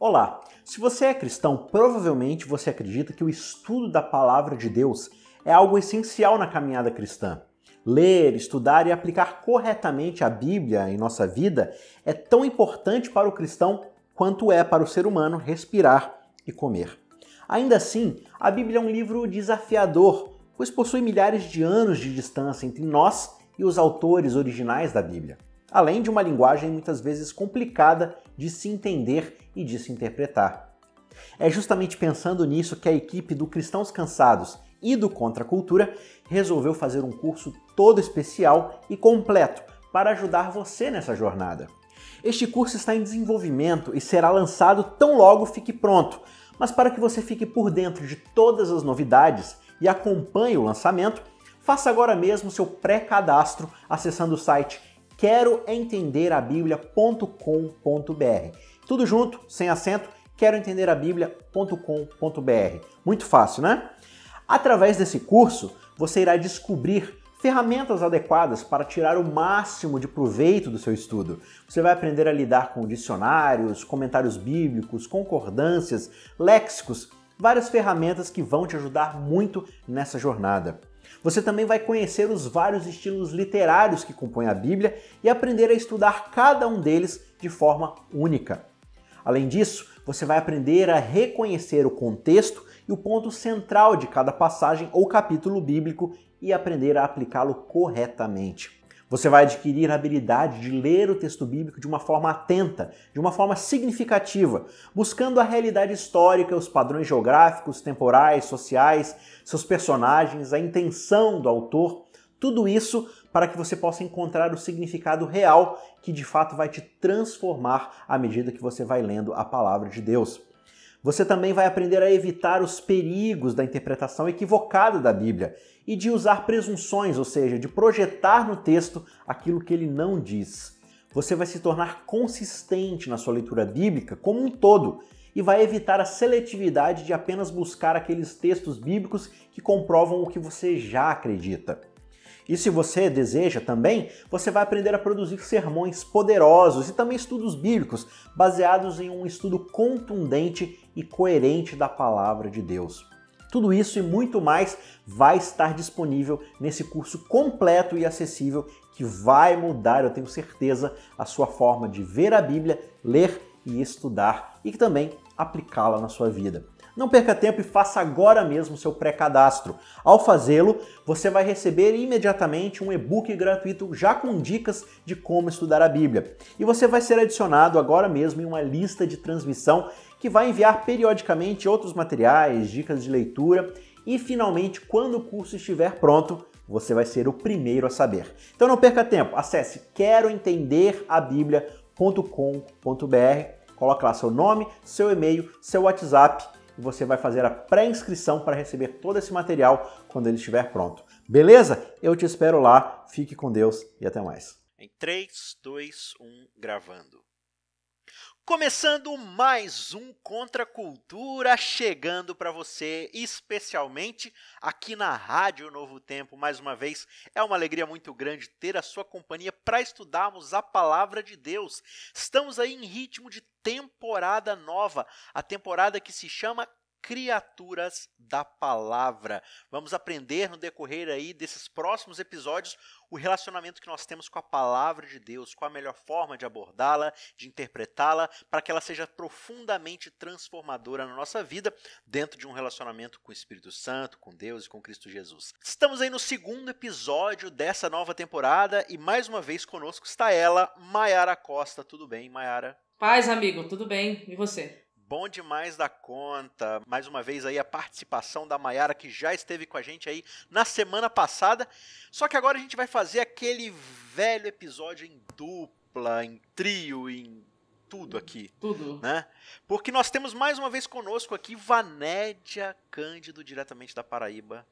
Olá! Se você é cristão, provavelmente você acredita que o estudo da Palavra de Deus é algo essencial na caminhada cristã. Ler, estudar e aplicar corretamente a Bíblia em nossa vida é tão importante para o cristão quanto é para o ser humano respirar e comer. Ainda assim, a Bíblia é um livro desafiador, pois possui milhares de anos de distância entre nós e os autores originais da Bíblia, além de uma linguagem muitas vezes complicada de se entender e de se interpretar. É justamente pensando nisso que a equipe do Cristãos Cansados e do Contra a Cultura resolveu fazer um curso todo especial e completo para ajudar você nessa jornada. Este curso está em desenvolvimento e será lançado tão logo fique pronto, mas para que você fique por dentro de todas as novidades e acompanhe o lançamento, faça agora mesmo seu pré-cadastro acessando o site queroentenderabiblia.com.br. Tudo junto, sem acento, queroentenderabiblia.com.br. Muito fácil, né? Através desse curso, você irá descobrir ferramentas adequadas para tirar o máximo de proveito do seu estudo. Você vai aprender a lidar com dicionários, comentários bíblicos, concordâncias, léxicos, várias ferramentas que vão te ajudar muito nessa jornada. Você também vai conhecer os vários estilos literários que compõem a Bíblia e aprender a estudar cada um deles de forma única. Além disso, você vai aprender a reconhecer o contexto e o ponto central de cada passagem ou capítulo bíblico e aprender a aplicá-lo corretamente. Você vai adquirir a habilidade de ler o texto bíblico de uma forma atenta, de uma forma significativa, buscando a realidade histórica, os padrões geográficos, temporais, sociais, seus personagens, a intenção do autor, tudo isso para que você possa encontrar o significado real que de fato vai te transformar à medida que você vai lendo a palavra de Deus. Você também vai aprender a evitar os perigos da interpretação equivocada da Bíblia e de usar presunções, ou seja, de projetar no texto aquilo que ele não diz. Você vai se tornar consistente na sua leitura bíblica como um todo e vai evitar a seletividade de apenas buscar aqueles textos bíblicos que comprovam o que você já acredita. E se você deseja também, você vai aprender a produzir sermões poderosos e também estudos bíblicos baseados em um estudo contundente e coerente da palavra de Deus. Tudo isso e muito mais vai estar disponível nesse curso completo e acessível que vai mudar, eu tenho certeza, a sua forma de ver a Bíblia, ler e estudar e também aplicá-la na sua vida. Não perca tempo e faça agora mesmo seu pré-cadastro. Ao fazê-lo, você vai receber imediatamente um e-book gratuito já com dicas de como estudar a Bíblia. E você vai ser adicionado agora mesmo em uma lista de transmissão que vai enviar periodicamente outros materiais, dicas de leitura e finalmente, quando o curso estiver pronto, você vai ser o primeiro a saber. Então não perca tempo, acesse queroentenderabiblia.com.br, coloque lá seu nome, seu e-mail, seu WhatsApp e você vai fazer a pré-inscrição para receber todo esse material quando ele estiver pronto. Beleza? Eu te espero lá, fique com Deus e até mais. Em 3, 2, 1, gravando. Começando mais um Contra a Cultura, chegando para você, especialmente aqui na Rádio Novo Tempo. Mais uma vez, é uma alegria muito grande ter a sua companhia para estudarmos a Palavra de Deus. Estamos aí em ritmo de temporada nova, a temporada que se chama Criaturas da Palavra. Vamos aprender no decorrer aí desses próximos episódios o relacionamento que nós temos com a Palavra de Deus, qual a melhor forma de abordá-la, de interpretá-la, para que ela seja profundamente transformadora na nossa vida, dentro de um relacionamento com o Espírito Santo, com Deus e com Cristo Jesus. Estamos aí no segundo episódio dessa nova temporada e mais uma vez conosco está ela, Mayara Costa. Tudo bem, Mayara? Paz, amigo, tudo bem? E você? Bom demais da conta. Mais uma vez aí a participação da Mayara, que já esteve com a gente aí na semana passada. Só que agora a gente vai fazer aquele velho episódio em dupla, em trio, em tudo aqui. Tudo. Né? Porque nós temos mais uma vez conosco aqui Vanédia Cândido, diretamente da Paraíba.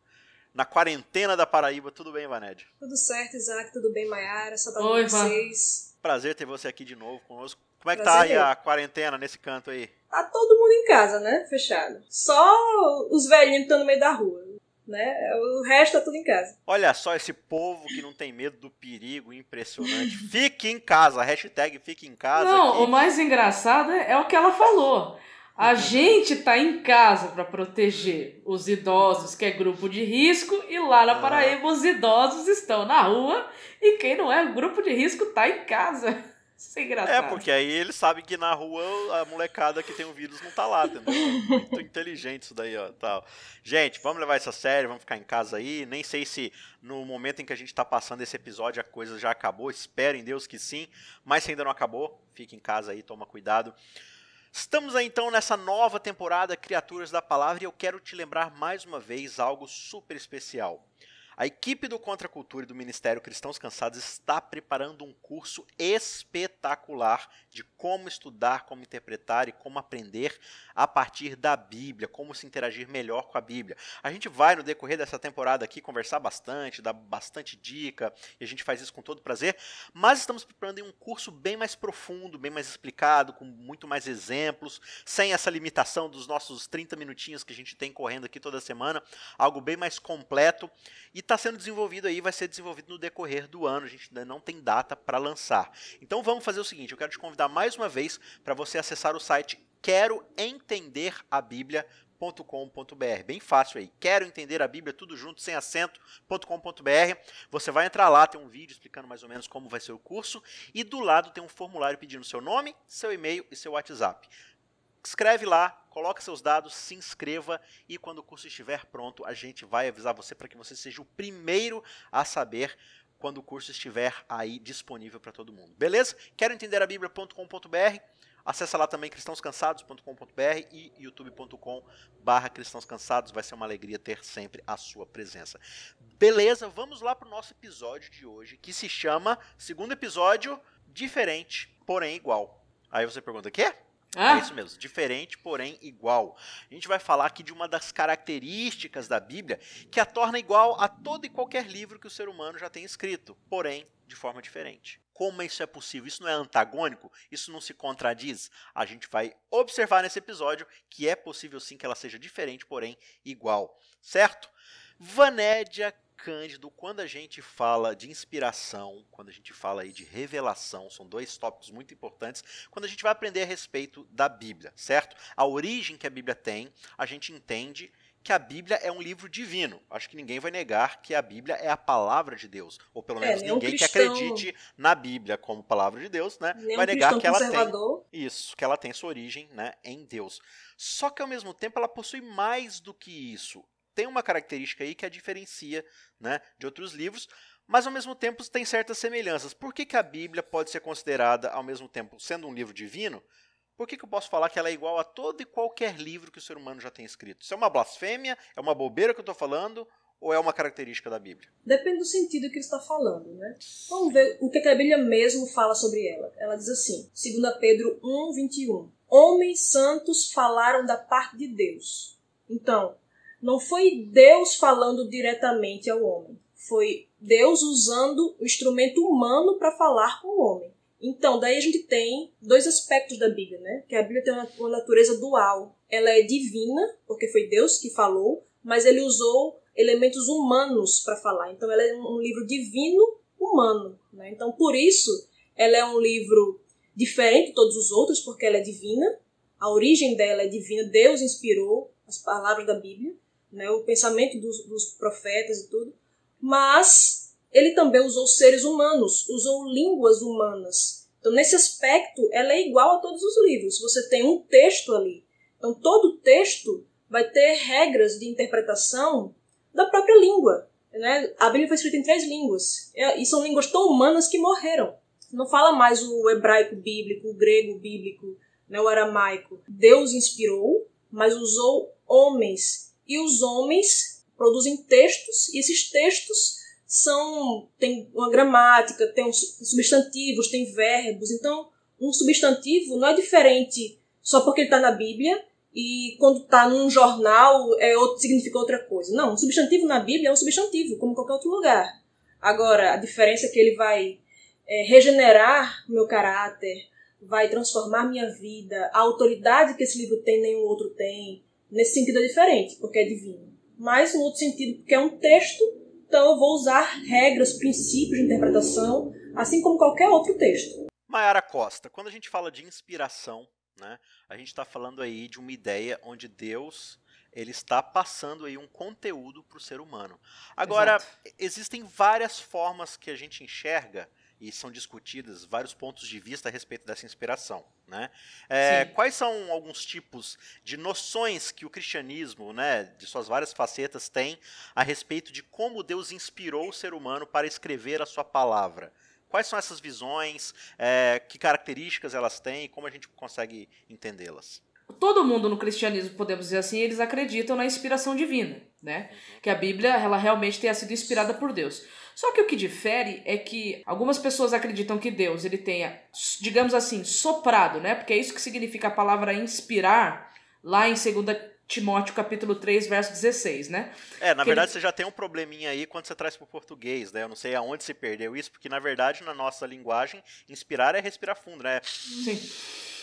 Na quarentena da Paraíba. Tudo bem, Vanédia? Tudo certo, Isaac. Tudo bem, Mayara? Saudade Oi, de vocês. Prazer ter você aqui de novo conosco. Como é que Prazer tá aí meu. a quarentena nesse canto aí? Tá todo mundo em casa, né? Fechado. Só os velhinhos que estão no meio da rua. né? O resto tá tudo em casa. Olha só esse povo que não tem medo do perigo, impressionante. Fique em casa, hashtag fique em casa. Não, aqui. o mais engraçado é o que ela falou. A gente tá em casa para proteger os idosos, que é grupo de risco, e lá na Paraíba os idosos estão na rua e quem não é grupo de risco tá em casa. Isso é engraçado. É, porque aí eles sabem que na rua a molecada que tem o vírus não tá lá, entendeu? Muito inteligente isso daí, ó. Tal. Gente, vamos levar isso a sério, vamos ficar em casa aí. Nem sei se no momento em que a gente tá passando esse episódio a coisa já acabou. Espero em Deus que sim. Mas se ainda não acabou, fique em casa aí, toma cuidado. Estamos aí então nessa nova temporada Criaturas da Palavra e eu quero te lembrar mais uma vez algo super especial. A equipe do Contra a Cultura e do Ministério Cristãos Cansados está preparando um curso espetacular de como estudar, como interpretar e como aprender a partir da Bíblia, como se interagir melhor com a Bíblia. A gente vai, no decorrer dessa temporada aqui, conversar bastante, dar bastante dica, e a gente faz isso com todo prazer, mas estamos preparando um curso bem mais profundo, bem mais explicado, com muito mais exemplos, sem essa limitação dos nossos 30 minutinhos que a gente tem correndo aqui toda semana, algo bem mais completo, e está sendo desenvolvido aí, vai ser desenvolvido no decorrer do ano, a gente ainda não tem data para lançar. Então vamos fazer o seguinte, eu quero te convidar mais uma vez para você acessar o site queroentenderabiblia.com.br, bem fácil aí, quero entender a Bíblia, tudo junto, sem acento.com.br, você vai entrar lá, tem um vídeo explicando mais ou menos como vai ser o curso, e do lado tem um formulário pedindo seu nome, seu e-mail e seu WhatsApp. Escreve lá, coloca seus dados, se inscreva e quando o curso estiver pronto, a gente vai avisar você para que você seja o primeiro a saber quando o curso estiver aí disponível para todo mundo. Beleza? Quero entender a Bíblia.com.br, acessa lá também cristãoscansados.com.br e youtube.com/cristãoscansados, vai ser uma alegria ter sempre a sua presença. Beleza? Vamos lá para o nosso episódio de hoje, que se chama, segundo episódio, Diferente, porém igual. Aí você pergunta, quê? É isso mesmo, diferente, porém igual. A gente vai falar aqui de uma das características da Bíblia que a torna igual a todo e qualquer livro que o ser humano já tem escrito, porém de forma diferente. Como isso é possível? Isso não é antagônico? Isso não se contradiz? A gente vai observar nesse episódio que é possível sim que ela seja diferente, porém igual. Certo? Vanédia Cândido, quando a gente fala de inspiração, quando a gente fala aí de revelação, são dois tópicos muito importantes, quando a gente vai aprender a respeito da Bíblia, certo? A origem que a Bíblia tem, a gente entende que a Bíblia é um livro divino. Acho que ninguém vai negar que a Bíblia é a palavra de Deus, ou pelo menos ninguém que acredite na Bíblia como palavra de Deus, né, vai negar que ela tem isso, que ela tem sua origem, né, em Deus. Só que ao mesmo tempo ela possui mais do que isso. Tem uma característica aí que a diferencia, né, de outros livros, mas ao mesmo tempo tem certas semelhanças. Por que a Bíblia pode ser considerada, ao mesmo tempo, sendo um livro divino? Por que eu posso falar que ela é igual a todo e qualquer livro que o ser humano já tem escrito? Isso é uma blasfêmia? É uma bobeira que eu estou falando? Ou é uma característica da Bíblia? Depende do sentido que ele está falando, né? Vamos ver o que a Bíblia mesmo fala sobre ela. Ela diz assim, 2 Pedro 1:21. Homens santos falaram da parte de Deus. Então, não foi Deus falando diretamente ao homem. Foi Deus usando o instrumento humano para falar com o homem. Então, daí a gente tem dois aspectos da Bíblia, né? Que a Bíblia tem uma natureza dual. Ela é divina, porque foi Deus que falou, mas ele usou elementos humanos para falar. Então, ela é um livro divino humano, né? Então, por isso, ela é um livro diferente de todos os outros, porque ela é divina. A origem dela é divina. Deus inspirou as palavras da Bíblia, né, o pensamento dos profetas e tudo, mas ele também usou seres humanos, usou línguas humanas. Então, nesse aspecto, ela é igual a todos os livros. Você tem um texto ali. Então, todo texto vai ter regras de interpretação da própria língua. Né? A Bíblia foi escrita em 3 línguas, e são línguas tão humanas que morreram. Não fala mais o hebraico bíblico, o grego bíblico, né, o aramaico. Deus inspirou, mas usou homens. E os homens produzem textos, e esses textos têm uma gramática, tem substantivos, tem verbos. Então, um substantivo não é diferente só porque ele está na Bíblia e quando está num jornal significa outra coisa. Não, um substantivo na Bíblia é um substantivo, como em qualquer outro lugar. Agora, a diferença é que ele vai regenerar meu caráter, vai transformar minha vida, a autoridade que esse livro tem, nenhum outro tem. Nesse sentido é diferente, porque é divino. mas no outro sentido, porque é um texto, então eu vou usar regras, princípios de interpretação, assim como qualquer outro texto. Mayara Costa, quando a gente fala de inspiração, né, a gente está falando aí de uma ideia onde Deus ele está passando aí um conteúdo para o ser humano. Agora, existem várias formas que a gente enxerga e são discutidas vários pontos de vista a respeito dessa inspiração, né? Quais são alguns tipos de noções que o cristianismo, né, de suas várias facetas, tem a respeito de como Deus inspirou o ser humano para escrever a sua palavra? Quais são essas visões, que características elas têm e como a gente consegue entendê-las? Todo mundo no cristianismo, podemos dizer assim, eles acreditam na inspiração divina, né? Que a Bíblia, ela realmente tenha sido inspirada por Deus. Só que o que difere é que algumas pessoas acreditam que Deus, ele tenha, digamos assim, soprado, né? Porque é isso que significa a palavra inspirar, lá em 2 Timóteo capítulo 3, verso 16, né? Na verdade você já tem um probleminha aí quando você traz para o português, né? Eu não sei aonde se perdeu isso, porque na verdade na nossa linguagem, inspirar é respirar fundo, né? Sim.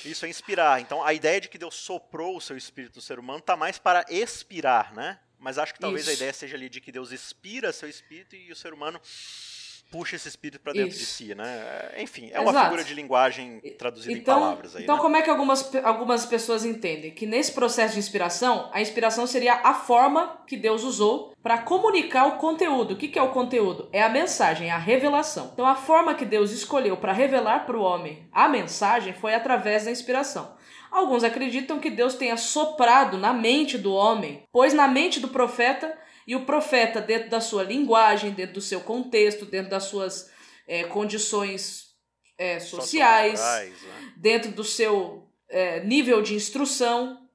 Isso é inspirar. Então a ideia de que Deus soprou o seu espírito no ser humano está mais para expirar, né? Mas acho que talvez a ideia seja ali de que Deus inspira seu espírito e o ser humano puxa esse espírito para dentro de si, né? Enfim, é uma figura de linguagem traduzida em palavras aí, Então, né? como é que algumas pessoas entendem? Que nesse processo de inspiração, a inspiração seria a forma que Deus usou para comunicar o conteúdo. O que é o conteúdo? É a mensagem, a revelação. Então, a forma que Deus escolheu para revelar para o homem a mensagem foi através da inspiração. Alguns acreditam que Deus tenha soprado na mente do homem, pôs na mente do profeta, e o profeta, dentro da sua linguagem, dentro do seu contexto, dentro das suas condições sociais, né? Dentro do seu nível de instrução,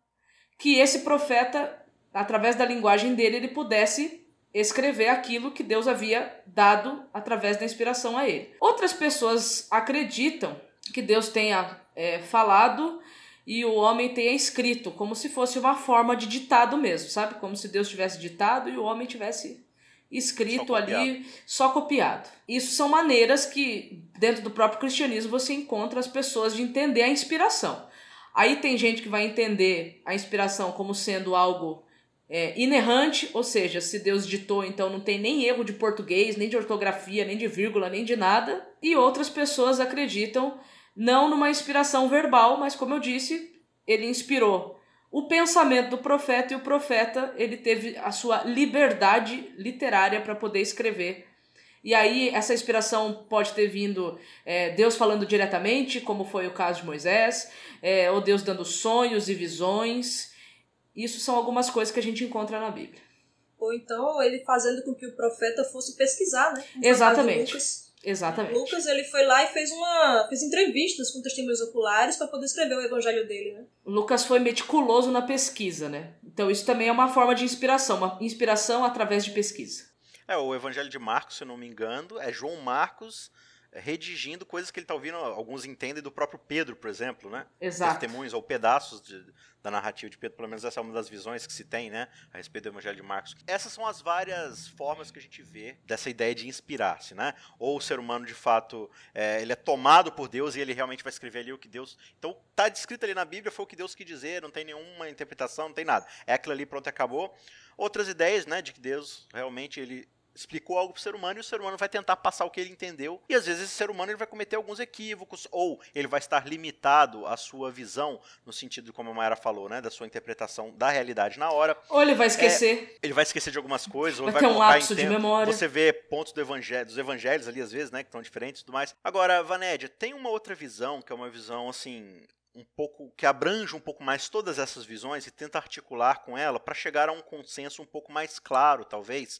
que esse profeta, através da linguagem dele, ele pudesse escrever aquilo que Deus havia dado através da inspiração a ele. Outras pessoas acreditam que Deus tenha falado e o homem tenha escrito, como se fosse uma forma de ditado mesmo, sabe? Como se Deus tivesse ditado e o homem tivesse escrito ali, só copiado. Isso são maneiras que, dentro do próprio cristianismo, você encontra as pessoas de entender a inspiração. Aí tem gente que vai entender a inspiração como sendo algo inerrante, ou seja, se Deus ditou, então não tem nem erro de português, nem de ortografia, nem de vírgula, nem de nada. E outras pessoas acreditam não numa inspiração verbal, mas como eu disse, ele inspirou o pensamento do profeta e o profeta ele teve a sua liberdade literária para poder escrever. E aí essa inspiração pode ter vindo Deus falando diretamente, como foi o caso de Moisés, ou Deus dando sonhos e visões. Isso são algumas coisas que a gente encontra na Bíblia. Ou então ele fazendo com que o profeta fosse pesquisar, né? Exatamente. Exatamente. Lucas, ele foi lá e fez entrevistas com testemunhos oculares para poder escrever o evangelho dele, né? Lucas foi meticuloso na pesquisa, né? Então isso também é uma forma de inspiração, uma inspiração através de pesquisa. O evangelho de Marcos, se eu não me engano, é João Marcos redigindo coisas que ele está ouvindo, alguns entendem do próprio Pedro, por exemplo, né? Exato. Testemunhos ou pedaços da narrativa de Pedro, pelo menos essa é uma das visões que se tem, né, a respeito do evangelho de Marcos. Essas são as várias formas que a gente vê dessa ideia de inspirar-se, né? Ou o ser humano, de fato, ele é tomado por Deus e ele realmente vai escrever ali o que Deus... Então, está descrito ali na Bíblia, foi o que Deus quis dizer, não tem nenhuma interpretação, não tem nada. É aquilo ali, pronto, acabou. Outras ideias, né, de que Deus realmente, ele explicou algo para o ser humano e o ser humano vai tentar passar o que ele entendeu e às vezes esse ser humano ele vai cometer alguns equívocos ou ele vai estar limitado à sua visão no sentido como a Mayara falou, né, da sua interpretação da realidade na hora. Ou ele vai esquecer. Ele vai esquecer de algumas coisas. Ou vai ter um lapso de memória. Você vê pontos dos evangelhos ali às vezes, né, que estão diferentes e tudo mais. Agora, Vanédia, tem uma outra visão que é uma visão assim um pouco que abrange um pouco mais todas essas visões e tenta articular com ela para chegar a um consenso um pouco mais claro, talvez,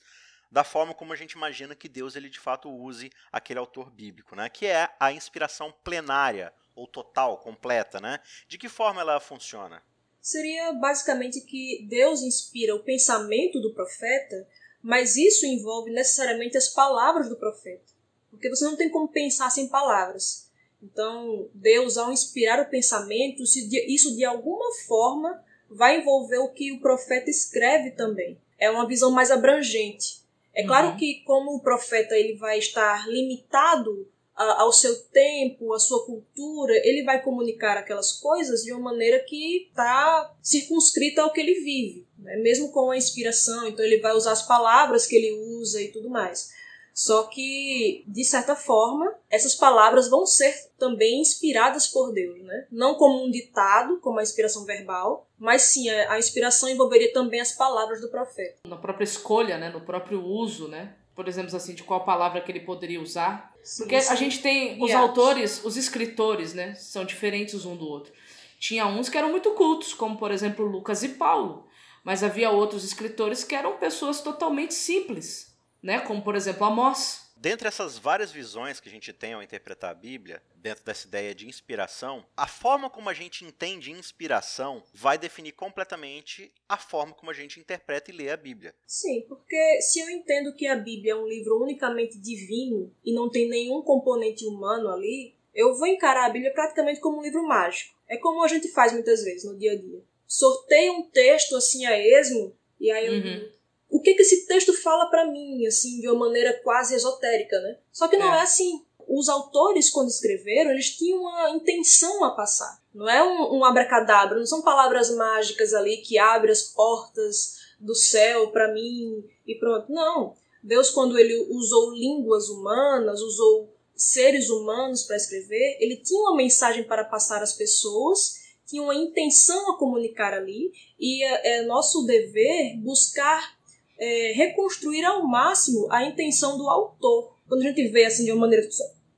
da forma como a gente imagina que Deus ele de fato use aquele autor bíblico, né? Que é a inspiração plenária, ou total, completa, né? De que forma ela funciona? Seria basicamente que Deus inspira o pensamento do profeta, mas isso envolve necessariamente as palavras do profeta. Porque você não tem como pensar sem palavras. Então, Deus, ao inspirar o pensamento, isso de alguma forma vai envolver o que o profeta escreve também. É uma visão mais abrangente. É claro que como o profeta ele vai estar limitado ao seu tempo, à sua cultura, ele vai comunicar aquelas coisas de uma maneira que está circunscrita ao que ele vive. né? Mesmo com a inspiração, então ele vai usar as palavras que ele usa e tudo mais. Só que, de certa forma, essas palavras vão ser também inspiradas por Deus, né? Não como um ditado, como a inspiração verbal, mas sim, a inspiração envolveria também as palavras do profeta. Na própria escolha, né? No próprio uso, né? Por exemplo, assim, de qual palavra que ele poderia usar. Sim, porque sim. A gente tem os autores, os escritores, né? São diferentes um do outro. Tinha uns que eram muito cultos, como, por exemplo, Lucas e Paulo. Mas havia outros escritores que eram pessoas totalmente simples, né? Como, por exemplo, Amós. Dentre essas várias visões que a gente tem ao interpretar a Bíblia, dentro dessa ideia de inspiração, a forma como a gente entende inspiração vai definir completamente a forma como a gente interpreta e lê a Bíblia. Sim, porque se eu entendo que a Bíblia é um livro unicamente divino e não tem nenhum componente humano ali, eu vou encarar a Bíblia praticamente como um livro mágico. É como a gente faz muitas vezes no dia a dia. Sorteia um texto assim a esmo e aí eu digo, o que esse texto fala pra mim, assim, de uma maneira quase esotérica, né? Só que não é assim. Os autores, quando escreveram, eles tinham uma intenção a passar. Não é um abracadabra, não são palavras mágicas ali que abrem as portas do céu pra mim e pronto. Não. Deus, quando ele usou línguas humanas, usou seres humanos para escrever, ele tinha uma mensagem para passar às pessoas, tinha uma intenção a comunicar ali, e é nosso dever buscar reconstruir ao máximo a intenção do autor. Quando a gente vê assim de uma maneira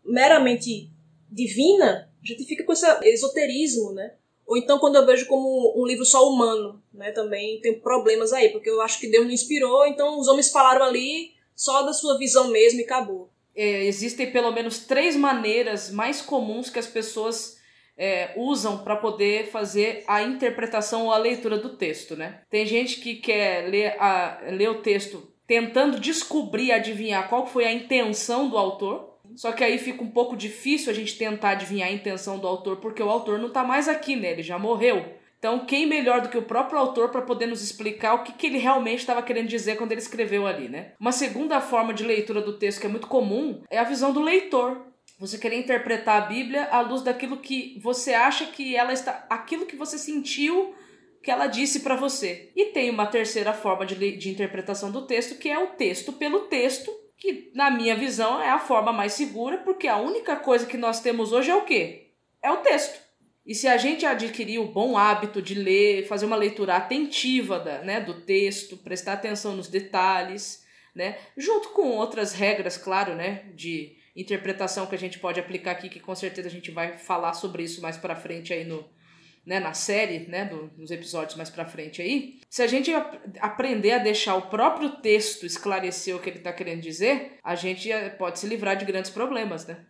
meramente divina, a gente fica com esse esoterismo, né? Ou então quando eu vejo como um livro só humano, né? Também tem problemas aí, porque eu acho que Deus não inspirou, então os homens falaram ali só da sua visão mesmo e acabou. Existem pelo menos 3 maneiras mais comuns que as pessoas usam para poder fazer a interpretação ou a leitura do texto, né? Tem gente que quer ler o texto tentando descobrir, adivinhar qual foi a intenção do autor, só que aí fica um pouco difícil a gente tentar adivinhar a intenção do autor, porque o autor não está mais aqui, né? Ele já morreu. Então, quem melhor do que o próprio autor para poder nos explicar o que ele realmente estava querendo dizer quando ele escreveu ali, né? Uma segunda forma de leitura do texto que é muito comum é a visão do leitor. Você querer interpretar a Bíblia à luz daquilo que você acha que ela está... aquilo que você sentiu que ela disse para você. E tem uma terceira forma de interpretação do texto, que é o texto pelo texto, que, na minha visão, é a forma mais segura, porque a única coisa que nós temos hoje é o quê? É o texto. E se a gente adquirir o bom hábito de ler, fazer uma leitura atentiva do texto, prestar atenção nos detalhes, né, junto com outras regras, claro, né, de interpretação que a gente pode aplicar aqui, que com certeza a gente vai falar sobre isso mais pra frente aí na série, né, nos episódios mais pra frente aí. Se a gente aprender a deixar o próprio texto esclarecer o que ele tá querendo dizer, a gente pode se livrar de grandes problemas, né?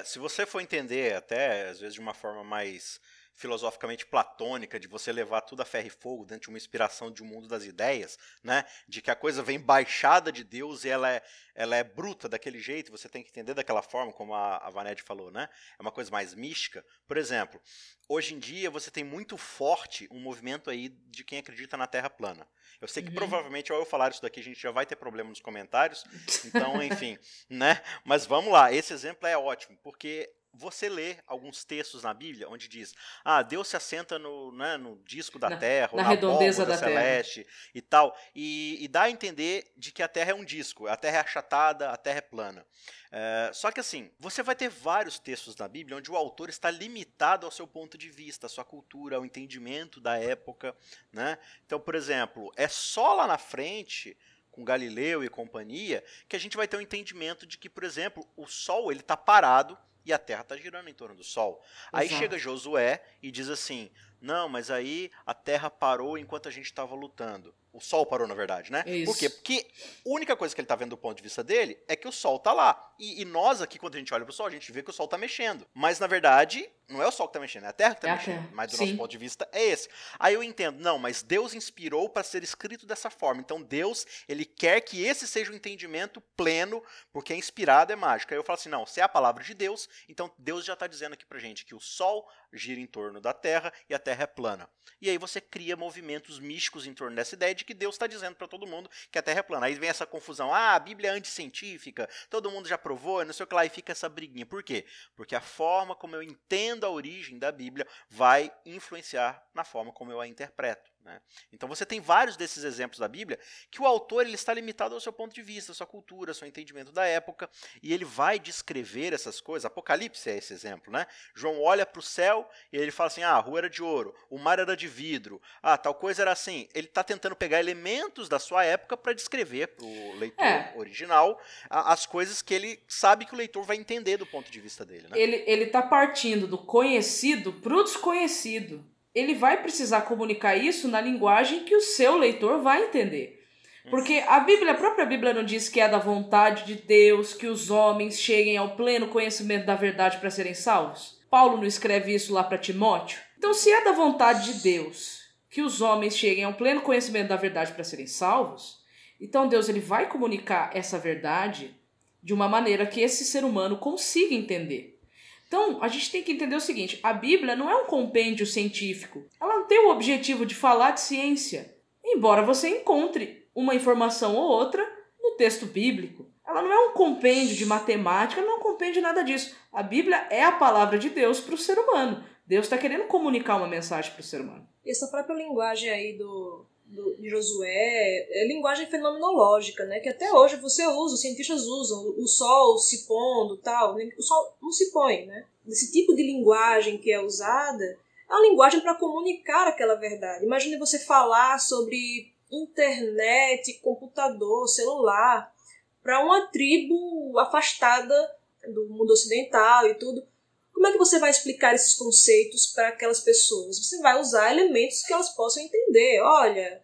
Se você for entender até, às vezes, de uma forma mais filosoficamente platônica, de você levar tudo a ferro e fogo dentro de uma inspiração de um mundo das ideias, né? De que a coisa vem baixada de Deus e ela é bruta daquele jeito, você tem que entender daquela forma, como a Vanette falou, né? É uma coisa mais mística. Por exemplo, hoje em dia você tem muito forte um movimento aí de quem acredita na Terra plana. Eu sei que provavelmente ao eu falar isso daqui a gente já vai ter problema nos comentários, então, enfim, né? Mas vamos lá, esse exemplo é ótimo, porque você lê alguns textos na Bíblia onde diz, Deus se assenta no disco da Terra, ou na redondeza da celeste Terra e tal, e dá a entender de que a Terra é um disco, a Terra é achatada, a Terra é plana. Só que assim, você vai ter vários textos na Bíblia onde o autor está limitado ao seu ponto de vista, à sua cultura, ao entendimento da época, né? Então, por exemplo, é só lá na frente, com Galileu e companhia, que a gente vai ter um entendimento de que, por exemplo, o Sol ele está parado e a Terra está girando em torno do Sol. Aí chega Josué e diz assim, não, mas aí a Terra parou enquanto a gente estava lutando. O Sol parou, na verdade, né? Isso. Por quê? Porque a única coisa que ele está vendo do ponto de vista dele é que o Sol está lá. E nós aqui, quando a gente olha para o Sol, a gente vê que o Sol está mexendo. Mas, na verdade, não é o Sol que está mexendo, é a Terra que está mexendo. Mas do nosso ponto de vista é esse. Aí eu entendo, não, mas Deus inspirou para ser escrito dessa forma. Então Deus, ele quer que esse seja o entendimento pleno, porque inspirado é mágico. Aí eu falo assim, não, se é a palavra de Deus, então Deus já está dizendo aqui pra gente que o Sol gira em torno da Terra e a Terra é plana. E aí você cria movimentos místicos em torno dessa ideia de que Deus está dizendo para todo mundo que a Terra é plana. Aí vem essa confusão, a Bíblia é anticientífica, todo mundo já provou, não sei o que lá, e fica essa briguinha. Por quê? Porque a forma como eu entendo entendo a origem da Bíblia, vai influenciar na forma como eu a interpreto. Né? Então você tem vários desses exemplos da Bíblia que o autor ele está limitado ao seu ponto de vista, à sua cultura, ao seu entendimento da época, e ele vai descrever essas coisas. Apocalipse é esse exemplo, né? João olha para o céu e ele fala assim, a rua era de ouro, o mar era de vidro, tal coisa era assim. Ele está tentando pegar elementos da sua época para descrever para o leitor original as coisas que ele sabe que o leitor vai entender do ponto de vista dele. Né? Ele está partindo do conhecido para o desconhecido. Ele vai precisar comunicar isso na linguagem que o seu leitor vai entender. Porque a própria Bíblia não diz que é da vontade de Deus que os homens cheguem ao pleno conhecimento da verdade para serem salvos? Paulo não escreve isso lá para Timóteo? Então, se é da vontade de Deus que os homens cheguem ao pleno conhecimento da verdade para serem salvos, então Deus ele vai comunicar essa verdade de uma maneira que esse ser humano consiga entender. Então, a gente tem que entender o seguinte, a Bíblia não é um compêndio científico. Ela não tem o objetivo de falar de ciência, embora você encontre uma informação ou outra no texto bíblico. Ela não é um compêndio de matemática, não é um compêndio de nada disso. A Bíblia é a palavra de Deus para o ser humano. Deus está querendo comunicar uma mensagem para o ser humano. Essa própria linguagem aí de Josué é linguagem fenomenológica, né? Que até hoje você usa, os cientistas usam, o sol se pondo, tal. O sol não se põe, né? Esse tipo de linguagem que é usada é uma linguagem para comunicar aquela verdade. Imagine você falar sobre internet, computador, celular, para uma tribo afastada do mundo ocidental e tudo. Como é que você vai explicar esses conceitos para aquelas pessoas? Você vai usar elementos que elas possam entender. Olha,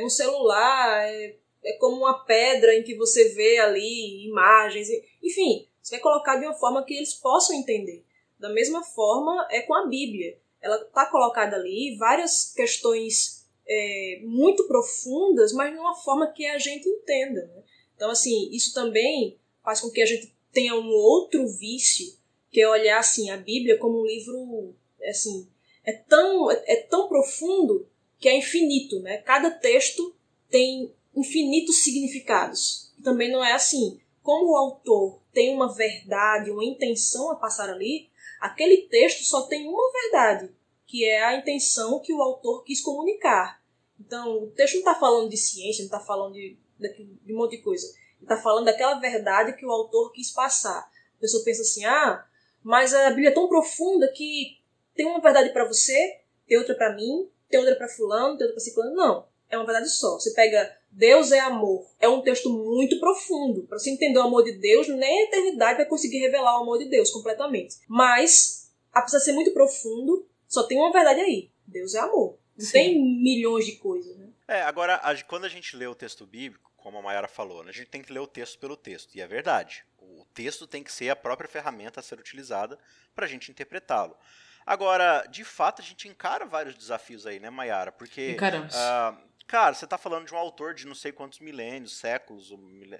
um celular é como uma pedra em que você vê ali imagens. Enfim, você vai colocar de uma forma que eles possam entender. Da mesma forma é com a Bíblia. Ela está colocada ali várias questões muito profundas, mas de uma forma que a gente entenda. Né? Então, assim, isso também faz com que a gente tenha um outro vício, que é olhar assim, a Bíblia como um livro assim, é tão profundo que é infinito, né? Cada texto tem infinitos significados. Também não é assim. Como o autor tem uma verdade, uma intenção a passar ali, aquele texto só tem uma verdade, que é a intenção que o autor quis comunicar. Então, o texto não está falando de ciência, não está falando de um monte de coisa. Ele está falando daquela verdade que o autor quis passar. A pessoa pensa assim, mas a Bíblia é tão profunda que tem uma verdade para você, tem outra para mim, tem outra para fulano, tem outra para ciclano. Não, é uma verdade só. Você pega Deus é amor. É um texto muito profundo. Para você entender o amor de Deus, nem a eternidade vai conseguir revelar o amor de Deus completamente. Mas, apesar de ser muito profundo, só tem uma verdade aí. Deus é amor. Não tem milhões de coisas, né? Agora, quando a gente lê o texto bíblico, como a Mayara falou, né, a gente tem que ler o texto pelo texto. E é verdade. O texto tem que ser a própria ferramenta a ser utilizada para a gente interpretá-lo. Agora, de fato, a gente encara vários desafios aí, né, Mayara? Porque, cara, você está falando de um autor de não sei quantos milênios, séculos,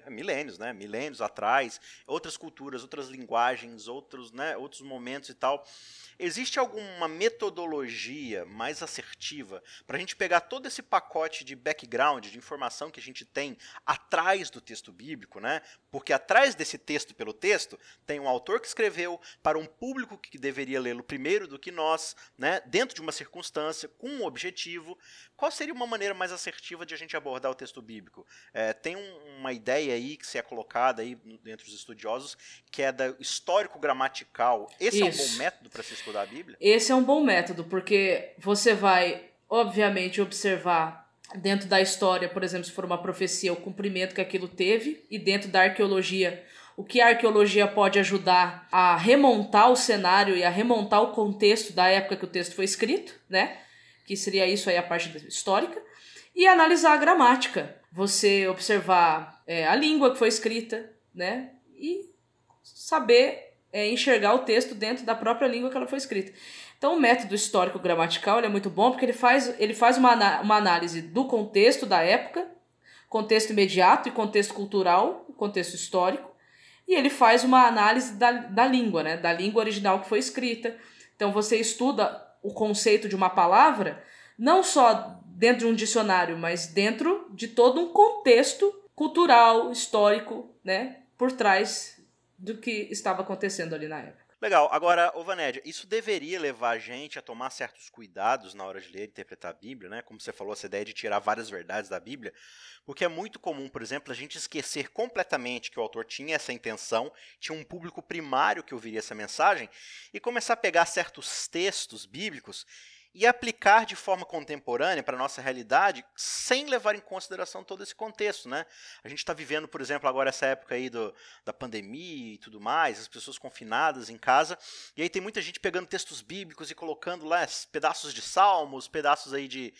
milênios, né? Milênios atrás, outras culturas, outras linguagens, outros momentos e tal. Existe alguma metodologia mais assertiva para a gente pegar todo esse pacote de background, de informação que a gente tem atrás do texto bíblico, né? Porque atrás desse texto pelo texto tem um autor que escreveu para um público que deveria lê-lo primeiro do que nós, né? Dentro de uma circunstância, com um objetivo. Qual seria uma maneira mais assertiva de a gente abordar o texto bíblico? Tem uma ideia aí que se é colocada aí entre os estudiosos, que é da histórico gramatical. Esse é um bom método para se estudar a Bíblia? Esse é um bom método, porque você vai, obviamente, observar dentro da história, por exemplo, se for uma profecia, o cumprimento que aquilo teve, e dentro da arqueologia, o que a arqueologia pode ajudar a remontar o cenário e a remontar o contexto da época que o texto foi escrito, né? Que seria isso aí a parte histórica, e analisar a gramática. Você observar a língua que foi escrita, né? E saber enxergar o texto dentro da própria língua que ela foi escrita. Então o método histórico-gramatical é muito bom porque ele faz uma análise do contexto da época, contexto imediato e contexto cultural, contexto histórico, e ele faz uma análise da língua, né? Da língua original que foi escrita. Então você estuda o conceito de uma palavra, não só dentro de um dicionário, mas dentro de todo um contexto cultural, histórico, né, por trás do que estava acontecendo ali na época. Legal. Agora, ô Vanédia, isso deveria levar a gente a tomar certos cuidados na hora de ler e interpretar a Bíblia, né? Como você falou, essa ideia de tirar várias verdades da Bíblia, porque é muito comum, por exemplo, a gente esquecer completamente que o autor tinha essa intenção, tinha um público primário que ouviria essa mensagem, e começar a pegar certos textos bíblicos e aplicar de forma contemporânea para a nossa realidade, sem levar em consideração todo esse contexto, né? A gente está vivendo, por exemplo, agora essa época aí da pandemia e tudo mais, as pessoas confinadas em casa, e aí tem muita gente pegando textos bíblicos e colocando lá pedaços de salmos, pedaços aí de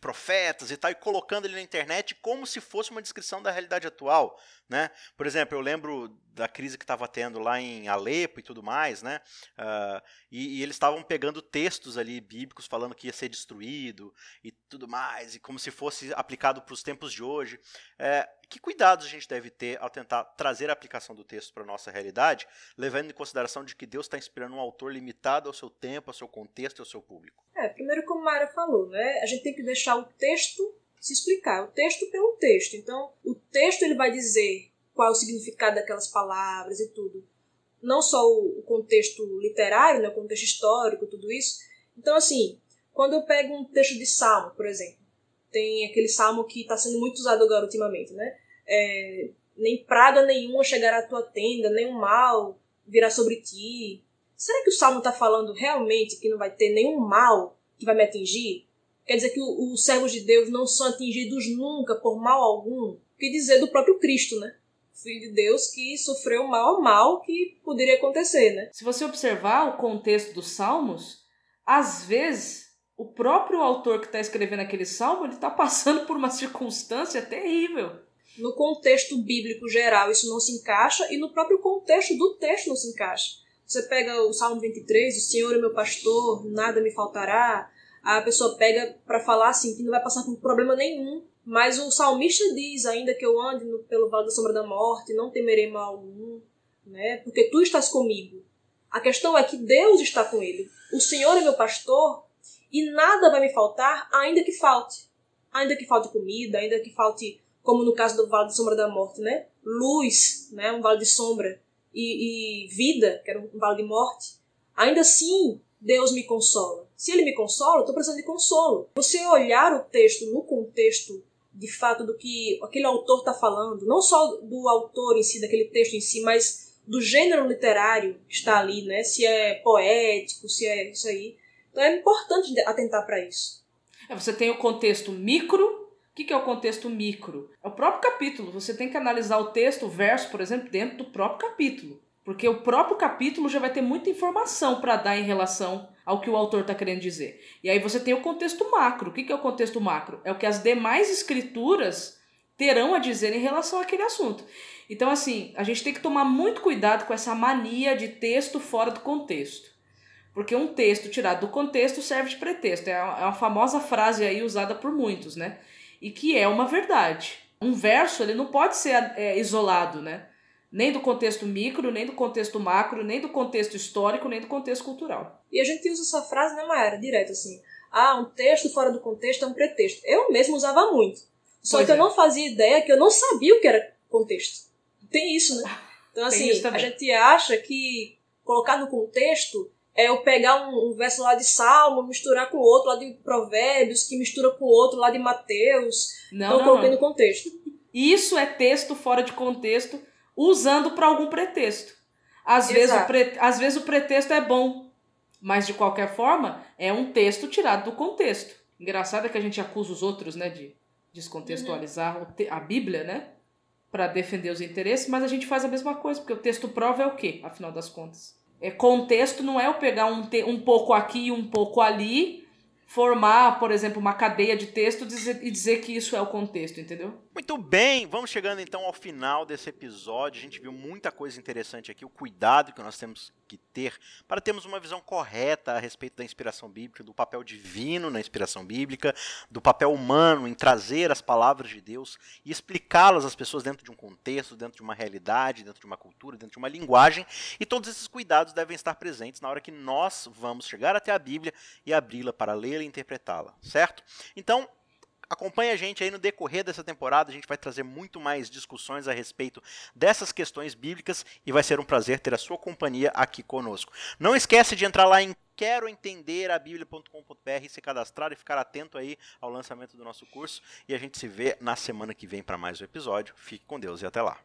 profetas e tal, e colocando ele na internet como se fosse uma descrição da realidade atual, né? Por exemplo, eu lembro da crise que estava tendo lá em Alepo e tudo mais, né? E eles estavam pegando textos ali bíblicos falando que ia ser destruído e tudo mais, e como se fosse aplicado para os tempos de hoje. Que cuidados a gente deve ter ao tentar trazer a aplicação do texto para a nossa realidade, levando em consideração de que Deus está inspirando um autor limitado ao seu tempo, ao seu contexto e ao seu público? Primeiro, como a Mayra falou, né, a gente tem que deixar o texto se explicar, o texto pelo texto. Então, o texto ele vai dizer qual é o significado daquelas palavras e tudo. Não só o contexto literário, né, o contexto histórico, tudo isso. Então, assim, quando eu pego um texto de Salmo, por exemplo, tem aquele Salmo que está sendo muito usado agora ultimamente, né? Nem praga nenhuma chegará à tua tenda, nem um mal virá sobre ti. Será que o Salmo está falando realmente que não vai ter nenhum mal que vai me atingir? Quer dizer que os servos de Deus não são atingidos nunca por mal algum? O que dizer do próprio Cristo, né? O Filho de Deus que sofreu o maior mal que poderia acontecer, né? Se você observar o contexto dos Salmos, às vezes o próprio autor que está escrevendo aquele Salmo, ele está passando por uma circunstância terrível. No contexto bíblico geral isso não se encaixa e no próprio contexto do texto não se encaixa. Você pega o Salmo 23, o Senhor é meu pastor, nada me faltará. A pessoa pega para falar assim, que não vai passar por problema nenhum. Mas o salmista diz, ainda que eu ande pelo vale da sombra da morte, não temerei mal algum, né? Porque tu estás comigo. A questão é que Deus está com ele. O Senhor é meu pastor e nada vai me faltar, ainda que falte. Ainda que falte comida, ainda que falte, como no caso do vale da sombra da morte, né? Luz, né? Um vale de sombra. E vida, que era um vale de morte. Ainda assim, Deus me consola. Se ele me consola, eu estou precisando de consolo. Você olhar o texto no contexto, de fato, do que aquele autor está falando, não só do autor em si, daquele texto em si, mas do gênero literário que está ali, né? Se é poético, se é isso aí. Então é importante atentar para isso. Você tem o contexto micro. O que é o contexto micro? É o próprio capítulo. Você tem que analisar o texto, o verso, por exemplo, dentro do próprio capítulo. Porque o próprio capítulo já vai ter muita informação para dar em relação ao que o autor está querendo dizer. E aí você tem o contexto macro. O que é o contexto macro? É o que as demais escrituras terão a dizer em relação àquele assunto. Então, assim, a gente tem que tomar muito cuidado com essa mania de texto fora do contexto. Porque um texto tirado do contexto serve de pretexto. É uma famosa frase aí usada por muitos, né? E que é uma verdade. Um verso ele não pode ser isolado, né? Nem do contexto micro, nem do contexto macro, nem do contexto histórico, nem do contexto cultural. E a gente usa essa frase, né, Mayara? Direto assim. Um texto fora do contexto é um pretexto. Eu mesmo usava muito. Só que eu não fazia ideia, que eu não sabia o que era contexto. Tem isso, né? Então, assim, a gente acha que colocar no contexto é eu pegar um verso lá de Salmo, misturar com outro lá de Provérbios, que mistura com outro lá de Mateus. Então eu coloquei no contexto. Isso é texto fora de contexto, usando para algum pretexto. Às vezes o pretexto é bom, mas de qualquer forma é um texto tirado do contexto. Engraçado é que a gente acusa os outros, né, de descontextualizar a Bíblia, né, para defender os interesses, mas a gente faz a mesma coisa, porque o texto prova é o quê, afinal das contas? Contexto não é eu pegar um pouco aqui e um pouco ali, formar, por exemplo, uma cadeia de texto e dizer que isso é o contexto, entendeu? Muito bem, vamos chegando então ao final desse episódio. A gente viu muita coisa interessante aqui, o cuidado que nós temos que ter para termos uma visão correta a respeito da inspiração bíblica, do papel divino na inspiração bíblica, do papel humano em trazer as palavras de Deus e explicá-las às pessoas dentro de um contexto, dentro de uma realidade, dentro de uma cultura, dentro de uma linguagem, e todos esses cuidados devem estar presentes na hora que nós vamos chegar até a Bíblia e abri-la para lê-la e interpretá-la, certo? Então, acompanhe a gente aí no decorrer dessa temporada, a gente vai trazer muito mais discussões a respeito dessas questões bíblicas e vai ser um prazer ter a sua companhia aqui conosco. Não esquece de entrar lá em queroentenderabiblia.com.br, se cadastrar e ficar atento aí ao lançamento do nosso curso, e a gente se vê na semana que vem para mais um episódio. Fique com Deus e até lá.